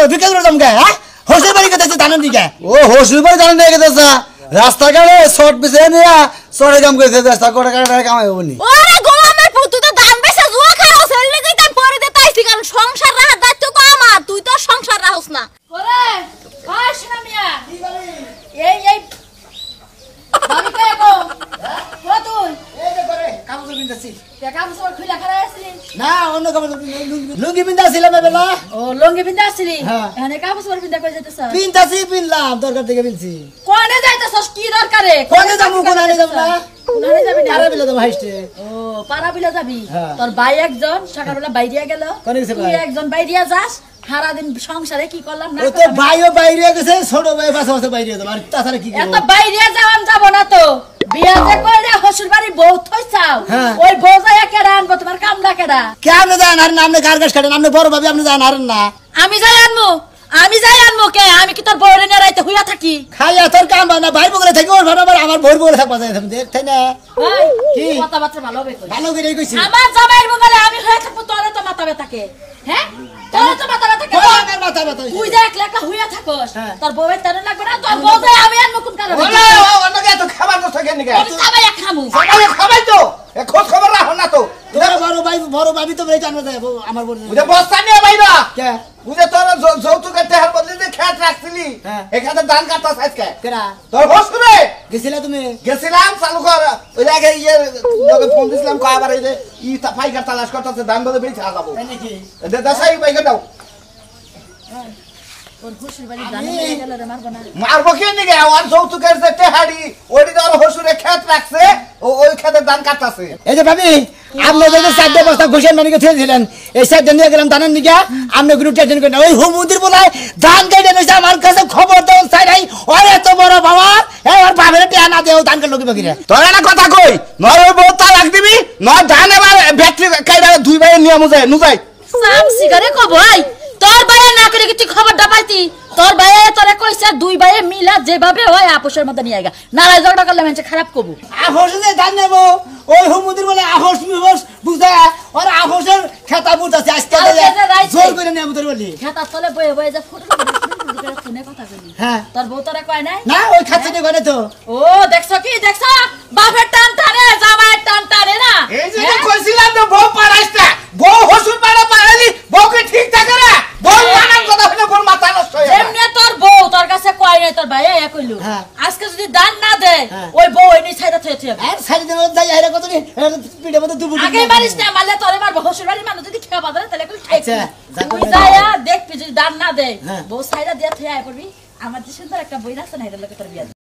বিকে করে জমকে হ্যাঁ হোসের বাড়ি গেছে দানের দিকে ও হোসের বাড়ি দানের দিকে গেছে রাস্তা কাটে শর্ট পিছে নিয়া চড়ে কাম কইছে রাস্তা কোটা কাটা কামাই হবনি ওরে গোলামের পুত তুই তো দান বেশা জুয়া খাও সেলে যাই কাম পরে দে তাইছি কারণ সংসার রাহার দায়িত্ব তো আমার তুই তো সংসার রাহস না ওরে ওই শোনামিয়া এই ভাবি কই গো ও তুই এই যে করে কাপড় বিনতাছি কাম সর খুলা খারা আসলি না অন্য কাপড় লুঙ্গি বিনতাছিলাম বেলা ও লঙ্গি বিন্দা আসলি হ্যাঁ। এখানে কাম সর বিন্দা কই যাইতেছ বিনতাছি বিনলাম দরকার থেকে বিনছি কোনে যাইতেছস কি দরকারে কোনে যাবো কোনারে যাব না কোনে যাবি না আরে বিলা তো হাইস্টে ও পারা বিলা যাবি হ্যাঁ। তোর ভাই একজন সকালবেলা বাইরিয়া গেল কোনে গেছে তুই ভাই? একজন বাইরিয়া যাস সারা দিন সংসারে কি করলাম না ও তো করলাম। ভাইও বাইরে গেছে ছোট ভাই বাসা বাসা বাইরে গেল আর তাছাড়া কি এত করব বাইরিয়া যাওয়ান যাব না তো বিয়া যে কইরা হসুর বাড়ি বউ থইছাও হ্যাঁ। ওই বউ যাইয়া কেডা আনবো তোমার কামলা কেডা কেমনে যান আর না আপনি গার গাছ কাটেন আপনি বড় ভাবি আপনি যান আর না আমি যাই আনমু কে আমি কি তোর বউরে নিয়ে রাইতে হইয়া থাকি খাইয়া তোর কাম না ভাই বগলে থাকি ওর ভাড়া আমার ভোর বগলে থাকবা যায় দেখ তাই না ভাই কি? কথাবার্তা ভালো হবে কই ভালো করে কইছি আমার জামাইর বগলে আমি হয়ে থাকবো তোরে তো মাথা ব্যথাকে হ্যাঁ তোরে তো মাথা ব্যথাকে ওই আমার মাথা ব্যথা হইছে। তুই যে একলা একলা হইয়া থাকস হ্যাঁ। তোর বউয়ের তেরে লাগবে না তোর বউ যাই আমি আনমু কোন কারণে ওলা অন্যকে তো খাবার তো থাকে নাকি আমি সবাই খামু সকালে খাবাই তো খোঁজ খবর রাখো না তো তোর বড় ভাবি তো বেটা আনবা যায় আমার বড় বুঝে বস্তা নিয়ে বাইরা কে বুঝে তোর যৌতুকের টেহার বদলে যে খেত রাখছিলি হ্যাঁ। এখানে ধান কাটতা আজকে কেডা তোর হোস করে গেছিলা তুমি গেছিলাম চালু কর ওই আগে লোকে ফোন দিছিলাম কয়বার এই যে পাইকার তালাশ করতেছে ধান বদলে বেরিয়ে খাওয়া যাবো তাই নাকি দেশাই পাইকার দাও ওর খুশির বাড়ি জানি গেল রে মারবো না মারবো কে নিগে আমার যৌতুকের যে টেহারি ওইটি তোর হসুরে খেত রাখছে ওই খেতের ধান কাটতাছে এই যে ভাবি আপনি যে চারটে বস্তা ঘুষের মানিকে ছেড়েছিলেন এই চারটে নিয়ে গেলাম ধানের নিকা আপনি কোনো টেনশন করেন না ওই হুমুদির বলায় ধান কেটে নিয়েছে আমার কাছে খবর দাও চাই নাই ওর এত বড় বাবা ওর বাপের টেয়া না দেও ধানকে লোকে বাকিরা তোর একটা কথা কই নয় ওই বউ তালাক দিবি নয় ধান এবার ব্যাটারি কাইরা দুই ভাইয়ের নিয়ম যায় নুজাই সাম সিগারে কবই তোর ভাইয়ে না করে কি তুই খবরটা পাইতি তোর ভাইয়ে তোরে কইছে দুই ভাইয়ে মিলা যেভাবে হয় আপোষের মধ্যে নিয়ে আইগা নারাই ঝগড়া করলে মানুষ খারাপ কবু আহস যে ধান নেবো ওই হুমুদির বলে আহস মিহস বুঝা ওর আহসের খেতা বুঝাছে আজকে জোর করে নেবো তোর বলি খেতার তলে বয়ে বয়ে যা ফুটে ফোনে কথা কইলি হ্যাঁ তোর বউ তোরে কয় নাই না ওই খাচ্ছে করে তো ও দেখছো কি দেখছো বাপের টান টানে জামাইয়ের টান টানে না এই যে কইছিলাম তো বউ পারাইছটা বউ হসুর পাড়া পারালি বউকে ঠিক থাকে না বউ নানান কথা হইলে বউর মাথা নষ্ট হয়ে যায় এমনি তোর বউ তোর কাছে কয় নাই তোর ভাই এ কইলো হ্যাঁ। আজকে যদি দান না দে হ্যাঁ। ওই বউ এনে ছাইরা থয়ে থয়ে আর সারি দিন যাই আইরা কত পিঠে মধ্যে দুপুর আগে মারিস না মারলে তোরে মারবো শ্বশুর বাড়ির মানুষ যদি খেয়া বাজারে তাহলে কই আচ্ছা, যা তুই করবে যায়া দেখবি যদি দান না দে হ্যাঁ। বউ ছাইরা দিয়া থয়ে আয় করবি আমার যে সুন্দর একটা বই আছে না এটার লোকে তোর বিয়া